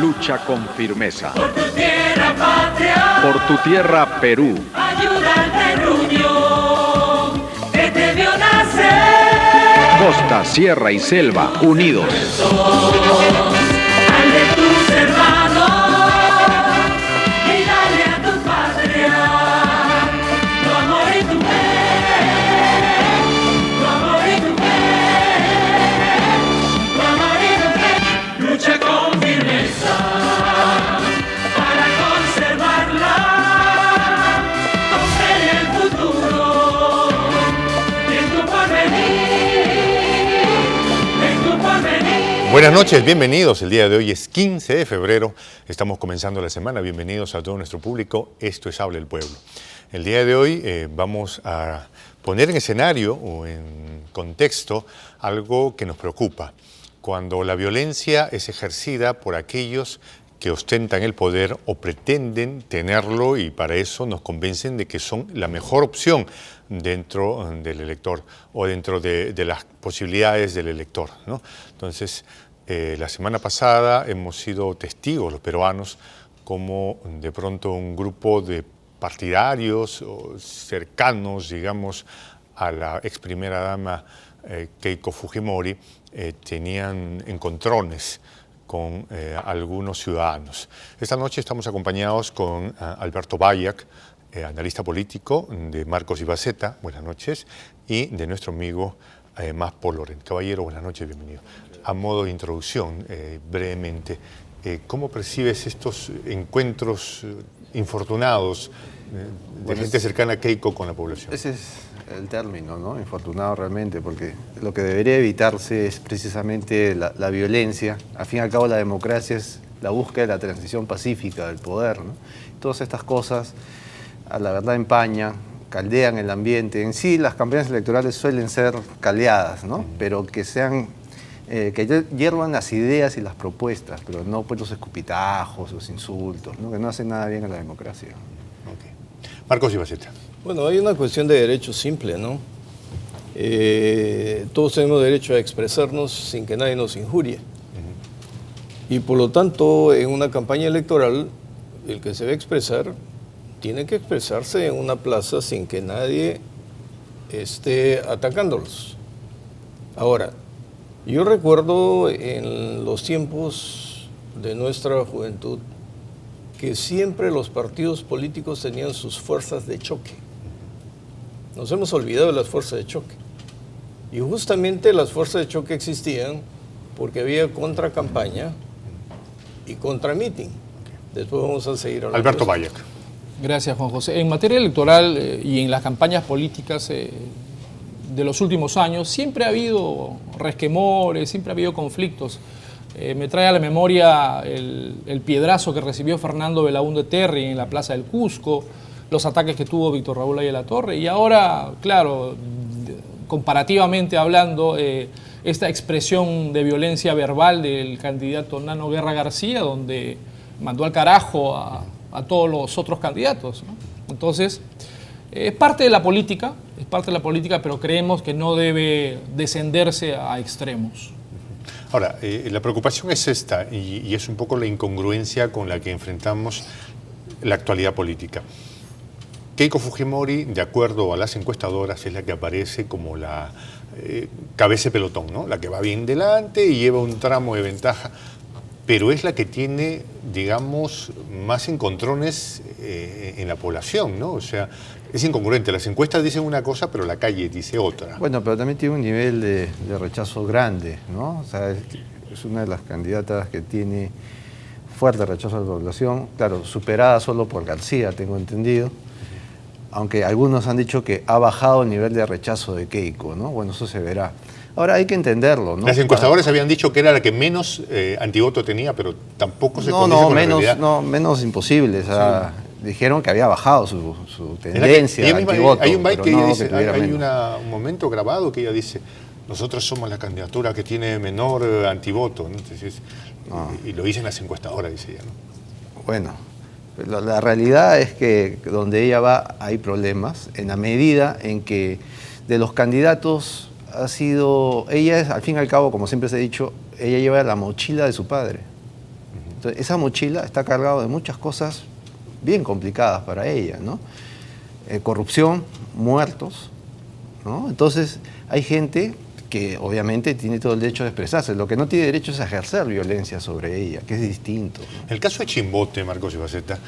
lucha con firmeza. Por tu tierra patria, Por tu tierra Perú. ayuda al terruño que te vio nacer. Costa, sierra y selva unidos. Al de tus hermanos y dale a tu patria tu amor y tu fe, tu amor y tu fe, tu amor y tu fe. Lucha con firmeza para conservarla, con fe en el futuro y en tu porvenir, en tu porvenir. Buenas noches, bienvenidos. El día de hoy es 15 de febrero, estamos comenzando la semana. Bienvenidos a todo nuestro público. Esto es Habla el Pueblo. El día de hoy vamos a poner en escenario o en contexto algo que nos preocupa. Cuando la violencia es ejercida por aquellos que ostentan el poder o pretenden tenerlo y para eso nos convencen de que son la mejor opción dentro del elector o dentro de las posibilidades del elector, ¿no? Entonces, la semana pasada hemos sido testigos, los peruanos, como de pronto un grupo de partidarios o cercanos, digamos, a la ex primera dama Keiko Fujimori, tenían encontrones con algunos ciudadanos. Esta noche estamos acompañados con Alberto Bayac, analista político de Marcos y Baceta, buenas noches, y de nuestro amigo Maspo Loren. Caballero, buenas noches, bienvenido. A modo de introducción, brevemente, ¿cómo percibes estos encuentros infortunados de gente cercana a Keiko con la población? Ese es el término, ¿no? Infortunado realmente, porque lo que debería evitarse es precisamente la violencia. Al fin y al cabo, la democracia es la búsqueda de la transición pacífica del poder, ¿no? Todas estas cosas, a la verdad, empañan, caldean el ambiente. En sí, las campañas electorales suelen ser caldeadas, ¿no? Pero que sean, que hiervan las ideas y las propuestas, pero no pues los escupitajos, los insultos, ¿no? Que no hacen nada bien a la democracia. Okay. Marcos y Baceta. Bueno, hay una cuestión de derecho simple, ¿no? Todos tenemos derecho a expresarnos sin que nadie nos injurie. Y por lo tanto, en una campaña electoral, el que se va a expresar tiene que expresarse en una plaza sin que nadie esté atacándolos. Ahora, yo recuerdo en los tiempos de nuestra juventud que siempre los partidos políticos tenían sus fuerzas de choque. Nos hemos olvidado de las fuerzas de choque. Y justamente las fuerzas de choque existían porque había contracampaña y contrameeting. Después vamos a seguir hablando. Alberto Bayac. Gracias, Juan José. En materia electoral y en las campañas políticas de los últimos años, siempre ha habido resquemores, siempre ha habido conflictos. Me trae a la memoria el piedrazo que recibió Fernando Belaúnde Terry en la Plaza del Cusco, los ataques que tuvo Víctor Raúl Ayala-Torre, y ahora, claro, comparativamente hablando, esta expresión de violencia verbal del candidato Nano Guerra García, donde mandó al carajo a todos los otros candidatos, ¿no? Entonces, es parte de la política, pero creemos que no debe descenderse a extremos. Ahora, la preocupación es esta, y es un poco la incongruencia con la que enfrentamos la actualidad política. Keiko Fujimori, de acuerdo a las encuestadoras, es la que aparece como la cabeza de pelotón, ¿no? La que va bien delante y lleva un tramo de ventaja, pero es la que tiene, digamos, más encontrones en la población, ¿no? O sea, es incongruente. Las encuestas dicen una cosa, pero la calle dice otra. Bueno, pero también tiene un nivel de rechazo grande, ¿no? O sea, es una de las candidatas que tiene fuerte rechazo a la población, claro, superada solo por García, tengo entendido, aunque algunos han dicho que ha bajado el nivel de rechazo de Keiko, ¿no? Bueno, eso se verá. Ahora hay que entenderlo, ¿no? Las encuestadoras habían dicho que era la que menos antivoto tenía, pero tampoco se condice con la realidad. No, menos imposible. O sea, sí. Dijeron que había bajado su tendencia antivoto. Hay un byte que ella dice, hay un momento grabado que ella dice, nosotros somos la candidatura que tiene menor antivoto, ¿no? Entonces, y lo dicen las encuestadoras, dice ella, ¿no? Bueno, la realidad es que donde ella va hay problemas, en la medida en que de los candidatos ha sido, ella es, al fin y al cabo, como siempre se ha dicho, ella lleva la mochila de su padre. Entonces, esa mochila está cargada de muchas cosas bien complicadas para ella, ¿no? Corrupción, muertos, ¿no? Entonces, hay gente que obviamente tiene todo el derecho de expresarse. Lo que no tiene derecho es a ejercer violencia sobre ella, que es distinto, ¿no? El caso de Chimbote, Marcos Ibaceta,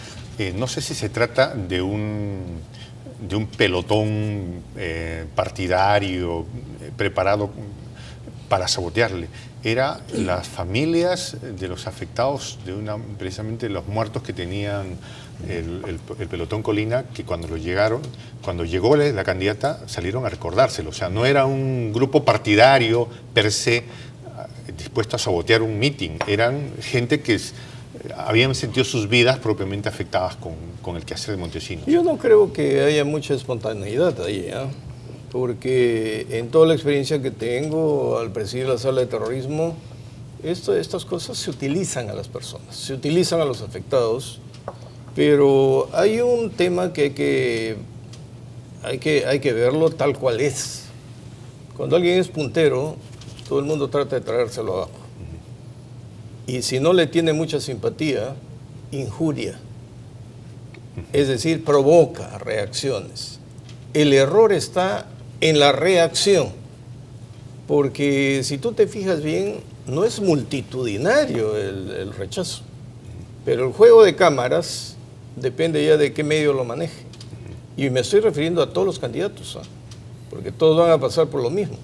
no sé si se trata de un pelotón partidario preparado para sabotearle. Era las familias de los afectados, precisamente los muertos que tenían el pelotón Colina, que cuando llegó la candidata, salieron a recordárselo. O sea, no era un grupo partidario per se dispuesto a sabotear un mitin. Eran gente que habían sentido sus vidas propiamente afectadas con el quehacer de Montesinos. Yo no creo que haya mucha espontaneidad ahí, ¿eh? Porque en toda la experiencia que tengo al presidir la sala de terrorismo, estas cosas se utilizan a las personas, se utilizan a los afectados, pero hay un tema que hay que verlo tal cual es. Cuando alguien es puntero, todo el mundo trata de traérselo abajo. Y si no le tiene mucha simpatía, injuria. Es decir, provoca reacciones. El error está en la reacción, porque si tú te fijas bien, no es multitudinario el rechazo, pero el juego de cámaras depende ya de qué medio lo maneje. Y me estoy refiriendo a todos los candidatos, ¿eh? Porque todos van a pasar por lo mismo,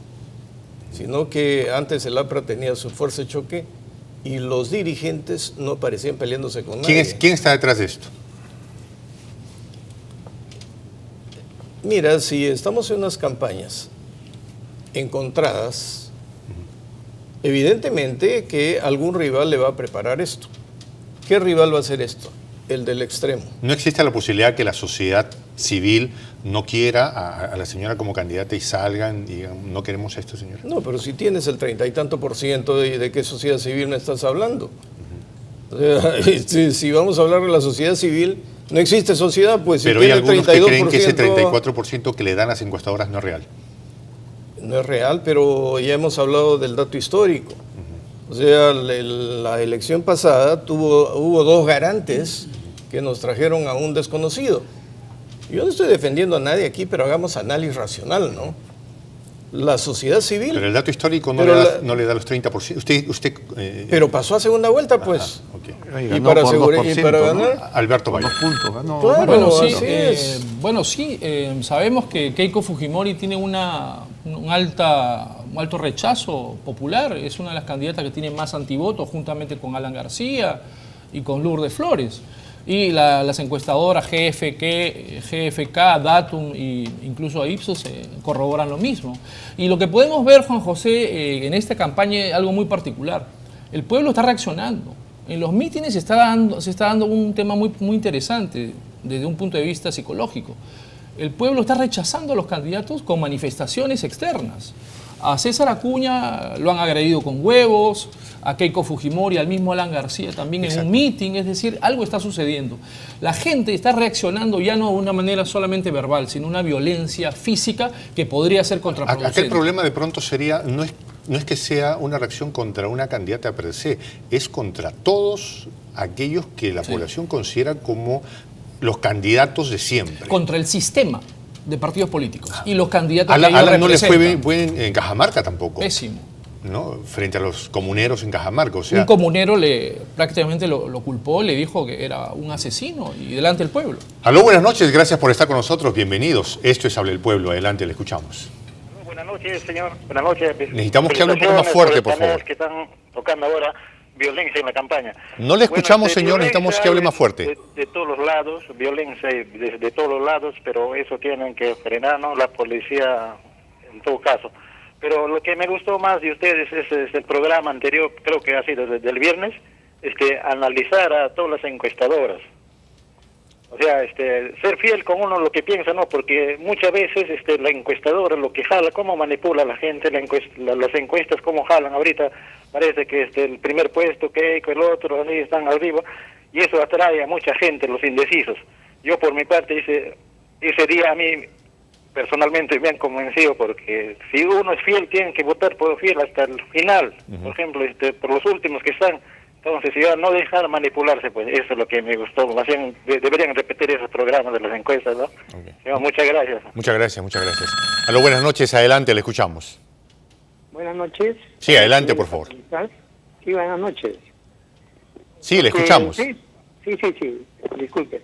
sino que antes el APRA tenía su fuerza de choque y los dirigentes no parecían peleándose con nadie. ¿Quién está detrás de esto? Mira, si estamos en unas campañas encontradas, evidentemente que algún rival le va a preparar esto. ¿Qué rival va a hacer esto? El del extremo. ¿No existe la posibilidad que la sociedad civil no quiera a la señora como candidata y salgan y digan, no queremos a esta señora? No, pero si tienes el 30 y tanto % ¿de qué sociedad civil me estás hablando? O sea, si vamos a hablar de la sociedad civil, no existe sociedad, pues si pero hay tiene algunos 32%, que creen que ese 34% que le dan las encuestadoras no es real. No es real, pero ya hemos hablado del dato histórico. O sea, la elección pasada hubo dos garantes que nos trajeron a un desconocido. Yo no estoy defendiendo a nadie aquí, pero hagamos análisis racional, ¿no? La sociedad civil... Pero el dato histórico no le da los 30%. Pero pasó a segunda vuelta, pues. Okay. Y para ganar... ¿no? Alberto Valle. 2 puntos, ganó. Claro, Bueno, sí, sabemos que Keiko Fujimori tiene un alto rechazo popular. Es una de las candidatas que tiene más antivotos, juntamente con Alan García y con Lourdes Flores. Y las encuestadoras GFK, Datum e incluso a Ipsos corroboran lo mismo. Y lo que podemos ver, Juan José, en esta campaña es algo muy particular. El pueblo está reaccionando. En los mítines se está dando un tema muy interesante desde un punto de vista psicológico. El pueblo está rechazando a los candidatos con manifestaciones externas. A César Acuña lo han agredido con huevos, a Keiko Fujimori, al mismo Alan García también. Exacto. En un meeting, es decir, algo está sucediendo. La gente está reaccionando ya no de una manera solamente verbal, sino una violencia física que podría ser contraproducente. Aquel problema de pronto sería, no es que sea una reacción contra una candidata per se, es contra todos aquellos que la población considera como los candidatos de siempre. Contra el sistema de partidos políticos y los candidatos que ellos representan. No les fue bien en Cajamarca tampoco. Pésimo. ¿No? Frente a los comuneros en Cajamarca. O sea, un comunero prácticamente lo culpó, le dijo que era un asesino y delante del pueblo. Aló, buenas noches, gracias por estar con nosotros, bienvenidos. Esto es Hable el Pueblo, adelante, le escuchamos. Buenas noches, señor. Buenas noches. Necesitamos que hable un poco más fuerte, por favor. Que están tocando ahora violencia en la campaña. No le escuchamos, señor, necesitamos que hable más fuerte. De todos los lados, violencia de todos los lados, pero eso tienen que frenar, ¿no? La policía, en todo caso. Pero lo que me gustó más de ustedes es el programa anterior, creo que ha sido desde el viernes, analizar a todas las encuestadoras. O sea, ser fiel con uno lo que piensa, ¿no? Porque muchas veces la encuestadora lo que jala, cómo manipula a la gente, las encuestas, cómo jalan. Ahorita parece que el primer puesto, que el otro, así están arriba, y eso atrae a mucha gente, los indecisos. Yo por mi parte ese día a mí personalmente me han convencido, porque si uno es fiel tiene que votar por fiel hasta el final. Por ejemplo, por los últimos que están Entonces, ya no dejar manipularse, pues eso es lo que me gustó. Más bien, deberían repetir esos programas de las encuestas, ¿no? Okay. Señor, muchas gracias. Muchas gracias, muchas gracias. Aló, buenas noches, adelante, le escuchamos. Buenas noches. Sí, adelante, por favor. Sí, buenas noches. Sí, le escuchamos. Sí, disculpe.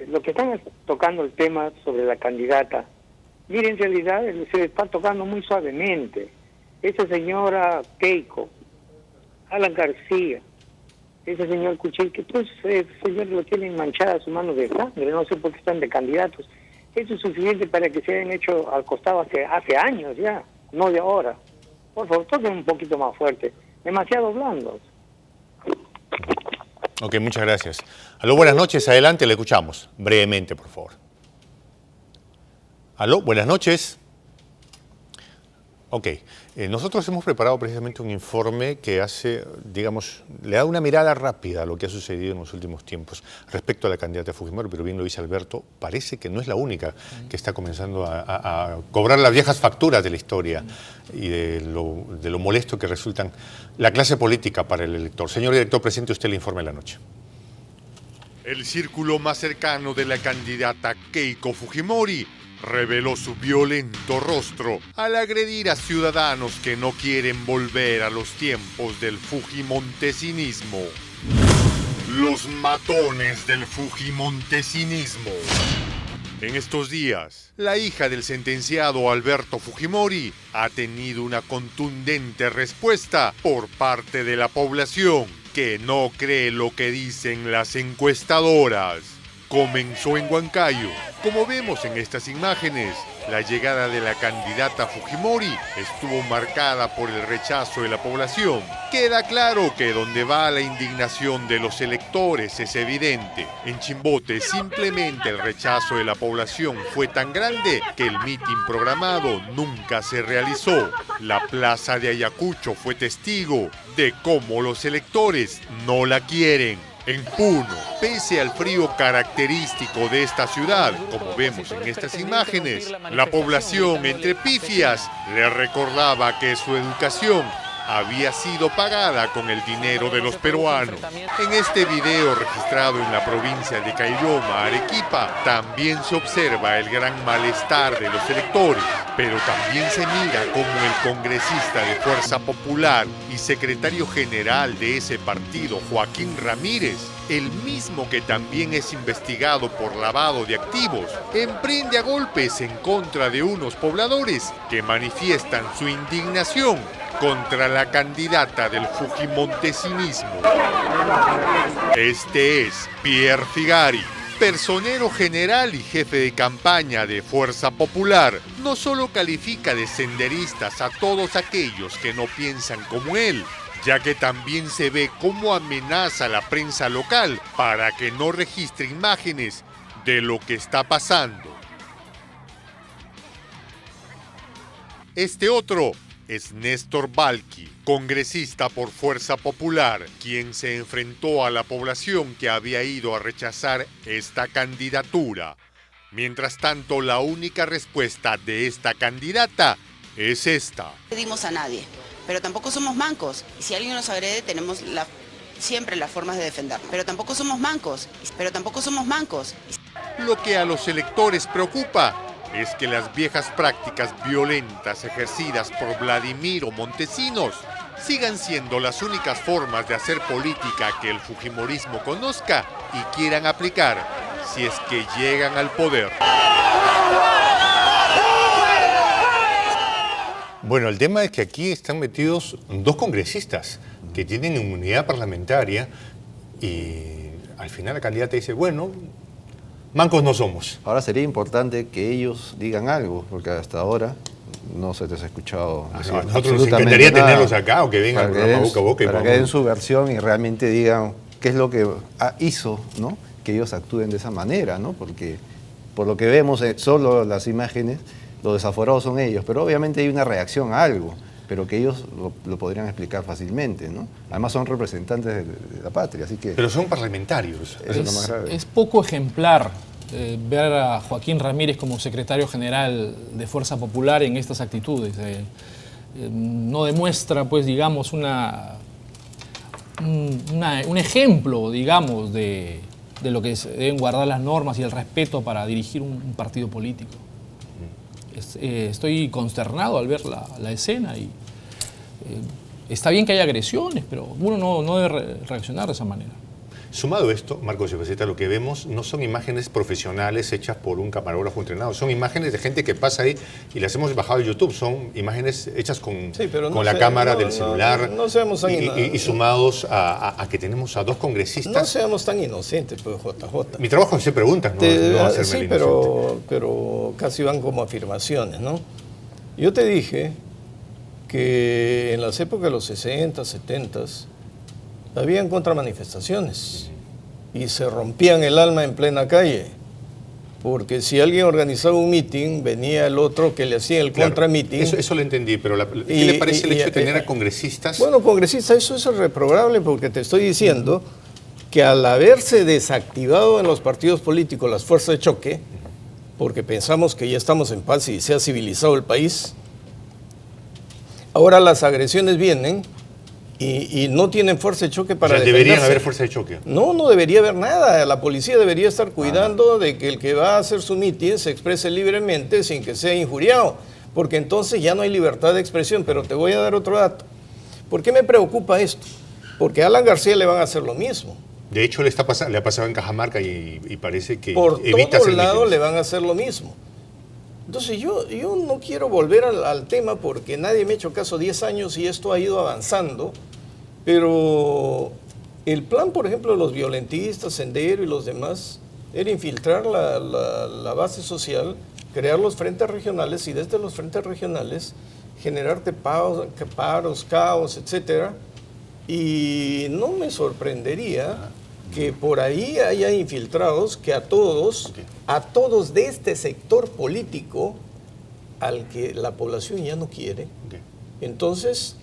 Lo que están tocando el tema sobre la candidata, mire, en realidad se está tocando muy suavemente. Esa señora Keiko, Alan García, ese señor Cuchil, que todos esos señores lo tienen manchada sus manos de sangre, no sé por qué están de candidatos. Eso es suficiente para que se hayan hecho al costado hace años ya, no de ahora. Por favor, toquen un poquito más fuerte, demasiado blandos. Ok, muchas gracias. Aló, buenas noches, adelante, le escuchamos. Brevemente, por favor. Aló, buenas noches. Ok, nosotros hemos preparado precisamente un informe que hace, digamos, le da una mirada rápida a lo que ha sucedido en los últimos tiempos respecto a la candidata Fujimori, pero bien lo dice Alberto, parece que no es la única que está comenzando a cobrar las viejas facturas de la historia y de lo molesto que resultan la clase política para el elector. Señor director, presente usted el informe de la noche. El círculo más cercano de la candidata Keiko Fujimori reveló su violento rostro al agredir a ciudadanos que no quieren volver a los tiempos del fujimontesinismo. Los matones del fujimontesinismo. En estos días, la hija del sentenciado Alberto Fujimori ha tenido una contundente respuesta por parte de la población que no cree lo que dicen las encuestadoras. Comenzó en Huancayo. Como vemos en estas imágenes, la llegada de la candidata Fujimori estuvo marcada por el rechazo de la población. Queda claro que donde va la indignación de los electores es evidente. En Chimbote simplemente el rechazo de la población fue tan grande que el mitin programado nunca se realizó. La plaza de Ayacucho fue testigo de cómo los electores no la quieren. En Puno, pese al frío característico de esta ciudad, como vemos en estas imágenes, la población entre pifias le recordaba que su educación había sido pagada con el dinero de los peruanos. En este video registrado en la provincia de Caylloma, Arequipa, también se observa el gran malestar de los electores, pero también se mira como el congresista de Fuerza Popular y secretario general de ese partido, Joaquín Ramírez, el mismo que también es investigado por lavado de activos, emprende a golpes en contra de unos pobladores que manifiestan su indignación contra la candidata del fujimontesinismo. Este es Pierre Figari, personero general y jefe de campaña de Fuerza Popular. No solo califica de senderistas a todos aquellos que no piensan como él, ya que también se ve cómo amenaza a la prensa local para que no registre imágenes de lo que está pasando. Este otro es Néstor Balqui, congresista por Fuerza Popular, quien se enfrentó a la población que había ido a rechazar esta candidatura. Mientras tanto, la única respuesta de esta candidata es esta. No pedimos a nadie, pero tampoco somos mancos. Y si alguien nos agrede, tenemos siempre las formas de defendernos. Pero tampoco somos mancos. Lo que a los electores preocupa es que las viejas prácticas violentas ejercidas por Vladimiro Montesinos sigan siendo las únicas formas de hacer política que el fujimorismo conozca y quieran aplicar si es que llegan al poder. Bueno, el tema es que aquí están metidos dos congresistas que tienen inmunidad parlamentaria y al final la candidata dice, bueno, mancos no somos. Ahora sería importante que ellos digan algo, porque hasta ahora no se les ha escuchado decir nosotros nos encantaría nada, tenerlos acá o que vengan al programa boca a boca. Para que den su versión y realmente digan qué es lo que hizo, ¿no?, que ellos actúen de esa manera, ¿no? Porque por lo que vemos, solo las imágenes, los desaforados son ellos, pero obviamente hay una reacción a algo, pero que ellos lo podrían explicar fácilmente, ¿no? Además son representantes de la patria, así que... Pero son parlamentarios. Eso es lo más grave. Es poco ejemplar ver a Joaquín Ramírez como secretario general de Fuerza Popular en estas actitudes. No demuestra, pues, digamos, un ejemplo, digamos, de lo que se deben guardar las normas y el respeto para dirigir un partido político. Estoy consternado al ver la escena y está bien que haya agresiones, pero uno no debe reaccionar de esa manera. Sumado a esto, Marcos Cepaceta, lo que vemos no son imágenes profesionales hechas por un camarógrafo entrenado, son imágenes de gente que pasa ahí y las hemos bajado de YouTube, son imágenes hechas con la cámara del celular no seamos tan y sumados a que tenemos a dos congresistas. No seamos tan inocentes, pues, JJ. Mi trabajo es hacer preguntas, no hacerme sí, el inocente. pero casi van como afirmaciones, ¿no? Yo te dije que en las épocas de los 60, 70, habían contramanifestaciones y se rompían el alma en plena calle, porque si alguien organizaba un mitin, venía el otro que le hacía el contramitin. Eso lo entendí, pero ¿qué le parece el hecho de tener a congresistas? Bueno, congresistas, eso es reprobable, porque te estoy diciendo que al haberse desactivado en los partidos políticos las fuerzas de choque, porque pensamos que ya estamos en paz y se ha civilizado el país, ahora las agresiones vienen y no tienen fuerza de choque para defenderse. ¿Deberían haber fuerza de choque? No debería haber nada. La policía debería estar cuidando de que el que va a hacer su mitin se exprese libremente sin que sea injuriado, porque entonces ya no hay libertad de expresión. Pero te voy a dar otro dato. ¿Por qué me preocupa esto? Porque a Alan García le van a hacer lo mismo. De hecho, le ha pasado en Cajamarca y parece que por evita todos hacer lados mítines. le van a hacer lo mismo. Entonces yo no quiero volver al tema porque nadie me ha hecho caso 10 años y esto ha ido avanzando, pero el plan, por ejemplo, de los violentistas, Sendero y los demás, era infiltrar la base social, crear los frentes regionales y desde los frentes regionales generarte paros, caos, etcétera. Y no me sorprendería que por ahí haya infiltrados que a todos de este sector político al que la población ya no quiere, entonces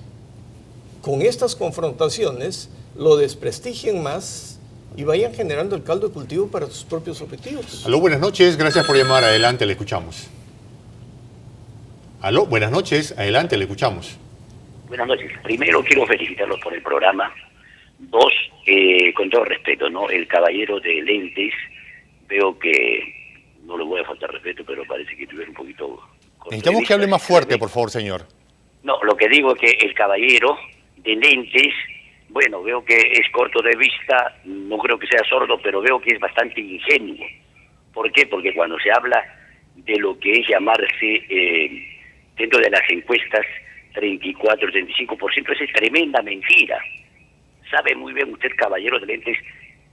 con estas confrontaciones lo desprestigien más y vayan generando el caldo de cultivo para sus propios objetivos. Aló, buenas noches, gracias por llamar, adelante, le escuchamos. Aló, buenas noches, adelante, le escuchamos. Buenas noches. Primero quiero felicitarlos por el programa. Dos, con todo respeto, ¿no? El caballero de lentes, veo que, no le voy a faltar respeto, pero parece que tuviera un poquito... Necesitamos que hable más fuerte, por favor, señor. No, lo que digo es que el caballero de lentes, bueno, veo que es corto de vista, no creo que sea sordo, pero veo que es bastante ingenuo. ¿Por qué? Porque cuando se habla de lo que es llamarse, dentro de las encuestas, 34, 35%, esa es tremenda mentira. Sabe muy bien usted, caballero de lentes,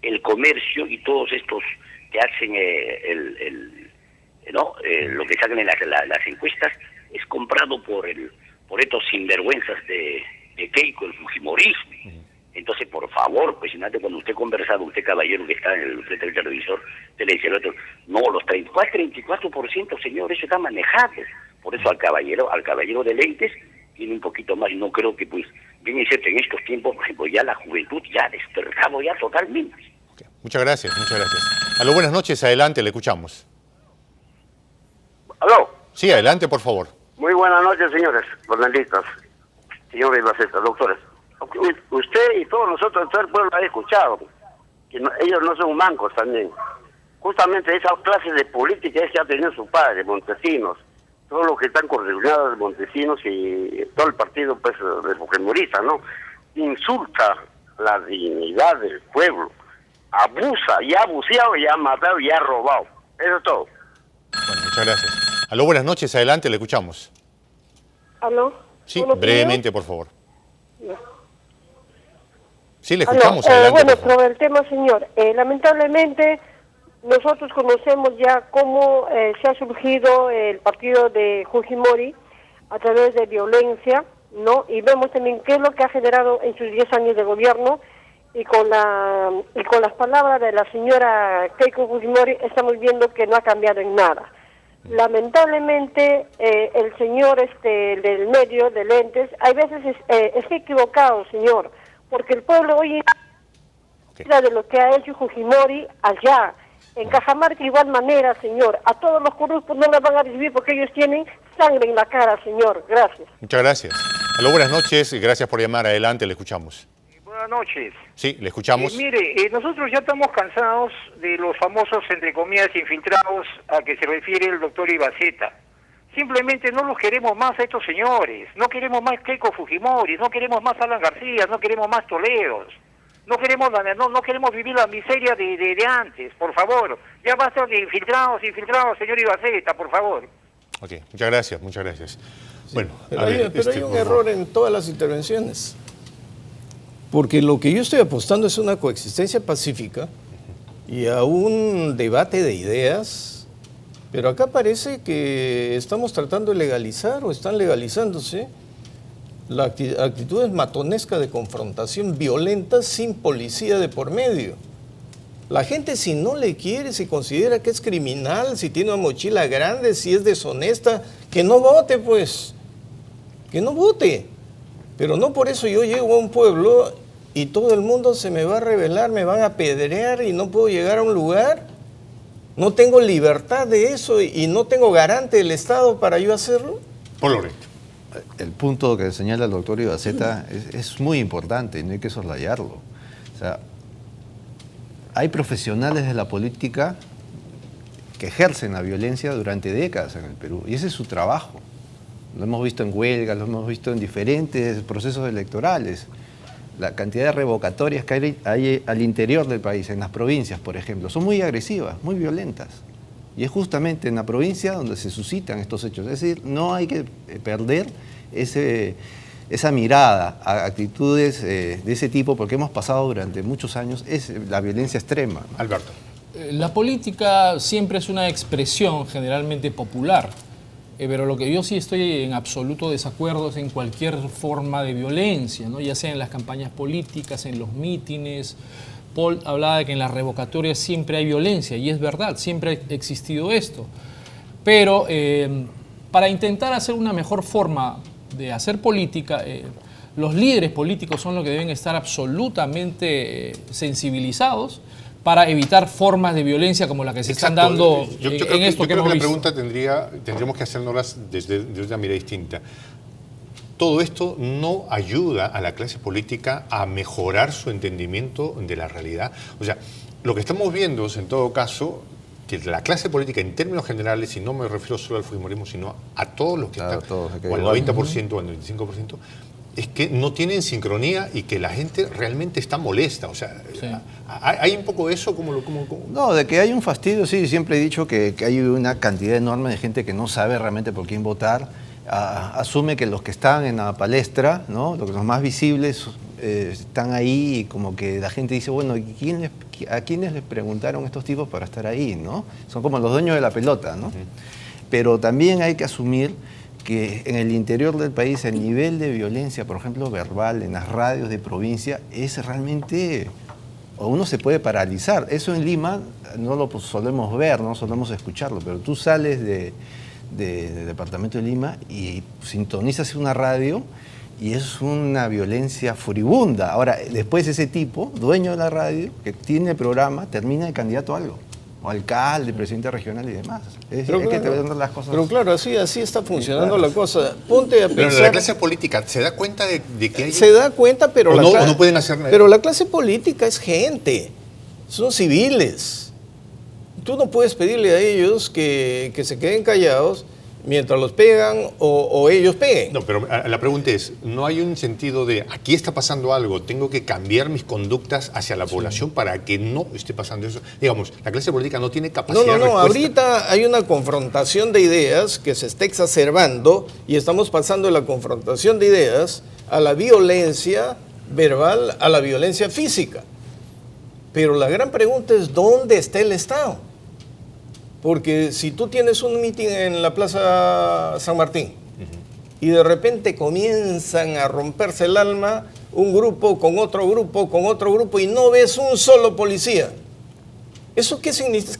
el comercio y todos estos que hacen lo que sacan en las encuestas es comprado por estos sinvergüenzas de Keiko, el fujimorismo. Entonces, por favor, pues cuando usted conversaba, usted caballero que está en el frente del televisor, usted le dice al otro, no, los 34%, señor, eso está manejado. Por eso al caballero de lentes tiene un poquito más, y no creo que, pues, bien es cierto, en estos tiempos, por ejemplo, ya la juventud ya ha despertado ya totalmente. Okay. Muchas gracias, muchas gracias. Aló, buenas noches, adelante, le escuchamos. ¿Aló? Sí, adelante, por favor. Muy buenas noches, señores jornalistas, señores Ibaceta, doctores. Usted y todos nosotros, todo el pueblo ha escuchado, que ellos no son mancos también. Justamente esa clase de política es que ha tenido su padre, Montesinos, todos los que están coordinados de Montesinos y todo el partido pues de fujimorista, ¿no? Insulta la dignidad del pueblo, abusa, y ha abuseado, y ha matado, y ha robado. Eso es todo. Bueno, muchas gracias. Aló, buenas noches, adelante, le escuchamos. ¿Aló? Sí, brevemente, por favor. Sí, le escuchamos, Aló, adelante. bueno, sobre el tema, señor, lamentablemente nosotros conocemos ya cómo se ha surgido el partido de Fujimori a través de violencia, ¿no? Y vemos también qué es lo que ha generado en sus 10 años de gobierno, y con las palabras de la señora Keiko Fujimori estamos viendo que no ha cambiado en nada. Lamentablemente el señor del medio, de lentes, hay veces está equivocado, señor, porque el pueblo hoy de lo que ha hecho Fujimori allá. En Cajamarca de igual manera, señor. A todos los corruptos no les van a recibir porque ellos tienen sangre en la cara, señor. Gracias. Muchas gracias. Aló, buenas noches y gracias por llamar. Adelante, le escuchamos. Buenas buenas noches. Sí, le escuchamos. Mire, nosotros ya estamos cansados de los famosos, entre comillas, infiltrados a que se refiere el doctor Ibaceta. Simplemente no los queremos más a estos señores, no queremos más Keiko Fujimori, no queremos más Alan García, no queremos más Toledos, no queremos vivir la miseria de antes, por favor. Ya basta de infiltrados, señor Ibaceta, por favor. Ok, muchas gracias, muchas gracias. Bueno, Pero hay un error en todas las intervenciones. Porque lo que yo estoy apostando es una coexistencia pacífica y a un debate de ideas. Pero acá parece que estamos tratando de legalizar o están legalizándose la actitudes matonesca de confrontación violenta sin policía de por medio. La gente, si no le quiere, si considera que es criminal, si tiene una mochila grande, si es deshonesta, que no vote, pues. Que no vote. Pero no por eso yo llego a un pueblo y todo el mundo se me va a rebelar, me van a apedrear y no puedo llegar a un lugar. No tengo libertad de eso y no tengo garante del Estado para yo hacerlo. Por Loreto. El punto que señala el doctor Ibaceta es muy importante y no hay que soslayarlo. O sea, hay profesionales de la política que ejercen la violencia durante décadas en el Perú y ese es su trabajo. Lo hemos visto en huelgas, lo hemos visto en diferentes procesos electorales. La cantidad de revocatorias que hay al interior del país, en las provincias, por ejemplo, son muy agresivas, muy violentas. Y es justamente en la provincia donde se suscitan estos hechos. Es decir, no hay que perder esa mirada a actitudes de ese tipo, porque hemos pasado durante muchos años la violencia extrema. Alberto. La política siempre es una expresión generalmente popular. Pero lo que yo sí estoy en absoluto desacuerdo es en cualquier forma de violencia, ¿no? Ya sea en las campañas políticas, en los mítines. Paul hablaba de que en las revocatorias siempre hay violencia, y es verdad, siempre ha existido esto. Pero para intentar hacer una mejor forma de hacer política, los líderes políticos son los que deben estar absolutamente sensibilizados para evitar formas de violencia como la que se están dando en esto que hemos visto. La pregunta tendríamos que hacernos desde una mirada distinta. Todo esto no ayuda a la clase política a mejorar su entendimiento de la realidad. O sea, lo que estamos viendo es, en todo caso, que la clase política en términos generales, y no me refiero solo al fujimorismo, sino a todos los que están, o al 90% o al 95%, es que no tienen sincronía y que la gente realmente está molesta. O sea, sí. ¿Hay un poco de eso? ¿Cómo? No, de que hay un fastidio, sí. Siempre he dicho que hay una cantidad enorme de gente que no sabe realmente por quién votar. Asume que los que están en la palestra, ¿no? Los más visibles están ahí y como que la gente dice, bueno, ¿a quiénes les preguntaron estos tipos para estar ahí? ¿No? Son como los dueños de la pelota, ¿no? Pero también hay que asumir que en el interior del país el nivel de violencia, por ejemplo, verbal, en las radios de provincia, es realmente, o uno se puede paralizar. Eso en Lima no lo solemos ver, no solemos escucharlo, pero tú sales del departamento de Lima y sintonizas una radio y es una violencia furibunda. Ahora, después ese tipo, dueño de la radio, que tiene el programa, termina de candidato a algo. O alcalde, presidente regional y demás. Es decir, hay que tener las cosas. Pero claro, así está funcionando la cosa. Ponte a pensar. Pero la clase política se da cuenta de que hay. Se da cuenta, pero o no pueden hacer nada. Pero la clase política es gente, son civiles. Tú no puedes pedirle a ellos que se queden callados mientras los pegan o ellos peguen. No, pero la pregunta es, ¿no hay un sentido de aquí está pasando algo, tengo que cambiar mis conductas hacia la población para que no esté pasando eso? Digamos, la clase política no tiene capacidad de respuesta. Ahorita hay una confrontación de ideas que se está exacerbando y estamos pasando de la confrontación de ideas a la violencia verbal, a la violencia física. Pero la gran pregunta es, ¿dónde está el Estado? Porque si tú tienes un mitin en la Plaza San Martín y de repente comienzan a romperse el alma un grupo con otro grupo y no ves un solo policía, ¿eso qué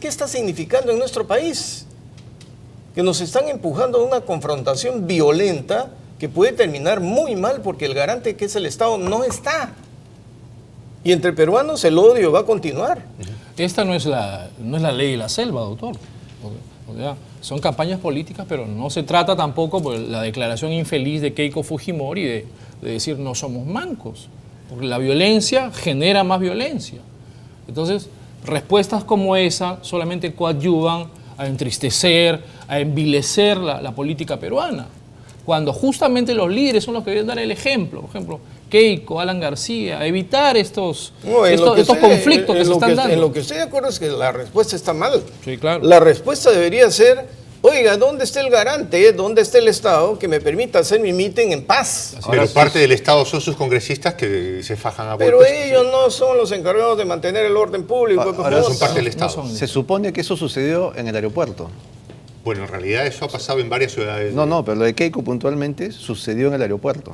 está significando en nuestro país? Que nos están empujando a una confrontación violenta que puede terminar muy mal porque el garante que es el Estado no está. Y entre peruanos el odio va a continuar. Esta no es la ley de la selva, doctor. O sea, son campañas políticas, pero no se trata tampoco por la declaración infeliz de Keiko Fujimori de decir no somos mancos. porque la violencia genera más violencia. Entonces, respuestas como esa solamente coadyuvan a entristecer, a envilecer la política peruana, cuando justamente los líderes son los que deben dar el ejemplo. Por ejemplo, Keiko, Alan García, evitar estos conflictos que se están dando. En lo que estoy de acuerdo es que la respuesta está mal. Sí, claro. La respuesta debería ser, oiga, ¿dónde está el garante? ¿Dónde está el Estado que me permita hacer mi mitin en paz? Pero parte del Estado son sus congresistas que se fajan a Pero golpes. ellos no son los encargados de mantener el orden público. Ahora son parte del Estado. Se supone que eso sucedió en el aeropuerto. Bueno, en realidad eso ha pasado en varias ciudades. No, pero lo de Keiko puntualmente sucedió en el aeropuerto.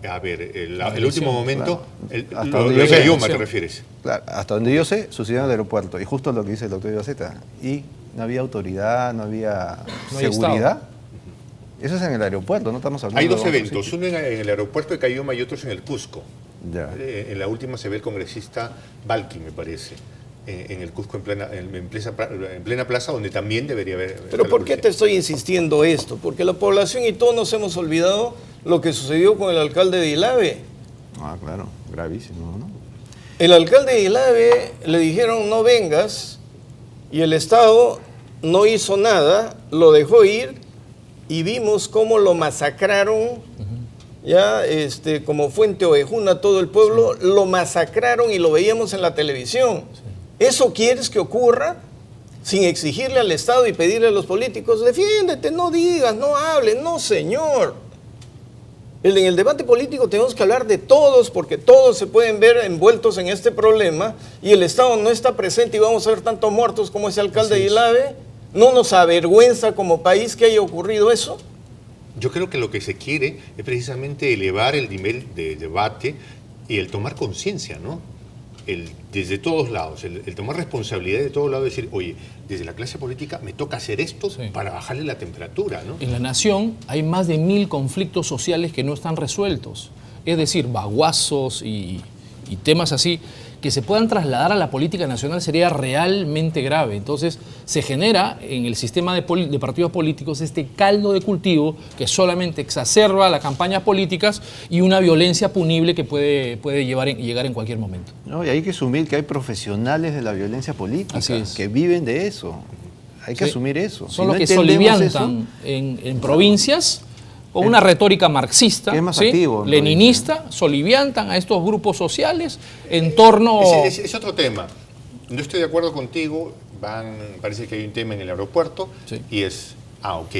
A ver, el último momento, Claro. lo de Cayuma te refieres. Claro, hasta donde yo sé, sucedió en el aeropuerto. Y justo lo que dice el doctor Ibaceta. Y no había autoridad, no había seguridad. Eso es en el aeropuerto, no estamos hablando Hay dos de otro eventos, sitio. uno en el aeropuerto de Cayuma y otros en el Cusco. Ya. En la última se ve el congresista Balqui, me parece, en el Cusco, en plena plaza, donde también debería haber... Pero ¿por qué te estoy insistiendo esto? Porque la población y todos nos hemos olvidado lo que sucedió con el alcalde de Ilave. Ah, claro, gravísimo, ¿no? El alcalde de Ilave le dijeron no vengas y el Estado no hizo nada, lo dejó ir y vimos cómo lo masacraron, ya como Fuente Ovejuna, todo el pueblo, lo masacraron y lo veíamos en la televisión. ¿Eso quieres que ocurra? Sin exigirle al Estado y pedirle a los políticos, defiéndete, no digas, no hables, no señor. En el debate político tenemos que hablar de todos, porque todos se pueden ver envueltos en este problema y el Estado no está presente y vamos a ver tantos muertos como ese alcalde de Ilave. ¿No nos avergüenza como país que haya ocurrido eso? Yo creo que lo que se quiere es precisamente elevar el nivel de debate y el tomar conciencia, ¿no? Desde todos lados, el tomar responsabilidad de todos lados, decir, oye, desde la clase política me toca hacer esto para bajarle la temperatura, ¿no? En la nación hay más de 1000 conflictos sociales que no están resueltos. Es decir, baguazos y temas así que se puedan trasladar a la política nacional sería realmente grave. Entonces se genera en el sistema de partidos políticos este caldo de cultivo que solamente exacerba las campañas políticas y una violencia punible que puede llegar en cualquier momento. No, y hay que asumir que hay profesionales de la violencia política que viven de eso. Hay que asumir eso. Son los que soliviantan en provincias con una retórica marxista, que es más activo, leninista, soliviantan a estos grupos sociales en torno... Es otro tema. No estoy de acuerdo contigo, parece que hay un tema en el aeropuerto y es, ok,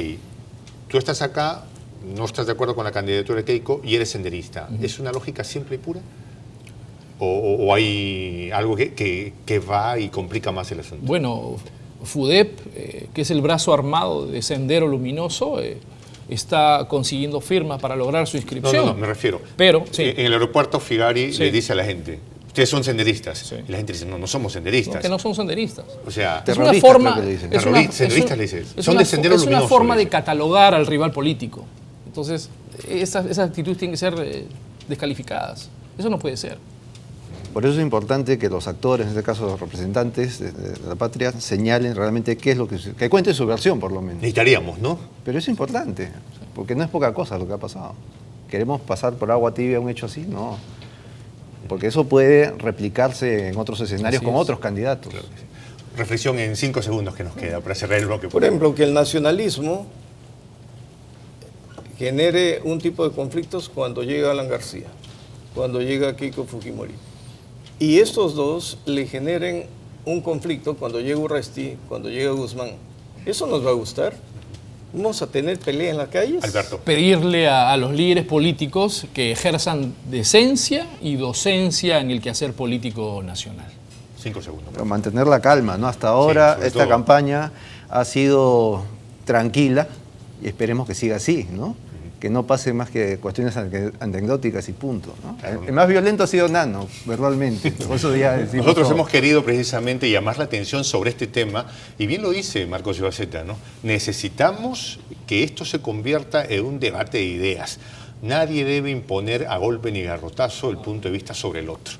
tú estás acá, no estás de acuerdo con la candidatura de Keiko y eres senderista. ¿Es una lógica simple y pura? ¿O hay algo que va y complica más el asunto? Bueno, FUDEP, que es el brazo armado de Sendero Luminoso, está consiguiendo firmas para lograr su inscripción. No, me refiero. Pero, en el aeropuerto Figari le dice a la gente, ustedes son senderistas. Y la gente dice, no somos senderistas. No, que no son senderistas. O sea, es una forma... Senderistas le dicen. Son de Sendero Luminoso. Es una forma de catalogar al rival político. Entonces, esas actitudes tienen que ser descalificadas. Eso no puede ser. Por eso es importante que los actores, en este caso los representantes de la patria, señalen realmente qué es lo que cuenten su versión, por lo menos. Necesitaríamos, ¿no? Pero es importante, porque no es poca cosa lo que ha pasado. ¿Queremos pasar por agua tibia un hecho así? No. Porque eso puede replicarse en otros escenarios con otros candidatos. Claro que sí. Reflexión en 5 segundos que nos queda para cerrar el bloque. Por ejemplo, que el nacionalismo genere un tipo de conflictos cuando llega Alan García, cuando llega Keiko Fujimori. Y estos dos le generen un conflicto cuando llega Urresti, cuando llega Guzmán. ¿Eso nos va a gustar? ¿Vamos a tener pelea en las calles? Alberto. Pedirle a los líderes políticos que ejerzan decencia y docencia en el quehacer político nacional. 5 segundos. Pero mantener la calma, ¿no? Hasta ahora esta campaña ha sido tranquila y esperemos que siga así, ¿no? Que no pase más que cuestiones anecdóticas y punto, ¿no? El más violento ha sido Nano, verbalmente. Por eso ya nosotros hemos querido precisamente llamar la atención sobre este tema, y bien lo dice Marcos Ibaceta, ¿no? Necesitamos que esto se convierta en un debate de ideas. Nadie debe imponer a golpe ni garrotazo el punto de vista sobre el otro.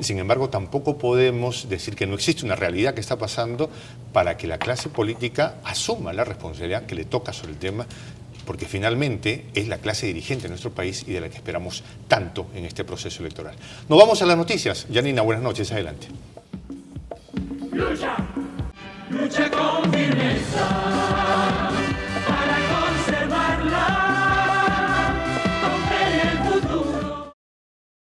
Sin embargo, tampoco podemos decir que no existe una realidad que está pasando para que la clase política asuma la responsabilidad que le toca sobre el tema, porque finalmente es la clase dirigente de nuestro país y de la que esperamos tanto en este proceso electoral. Nos vamos a las noticias. Yanina, buenas noches, adelante. Lucha, lucha con firmeza.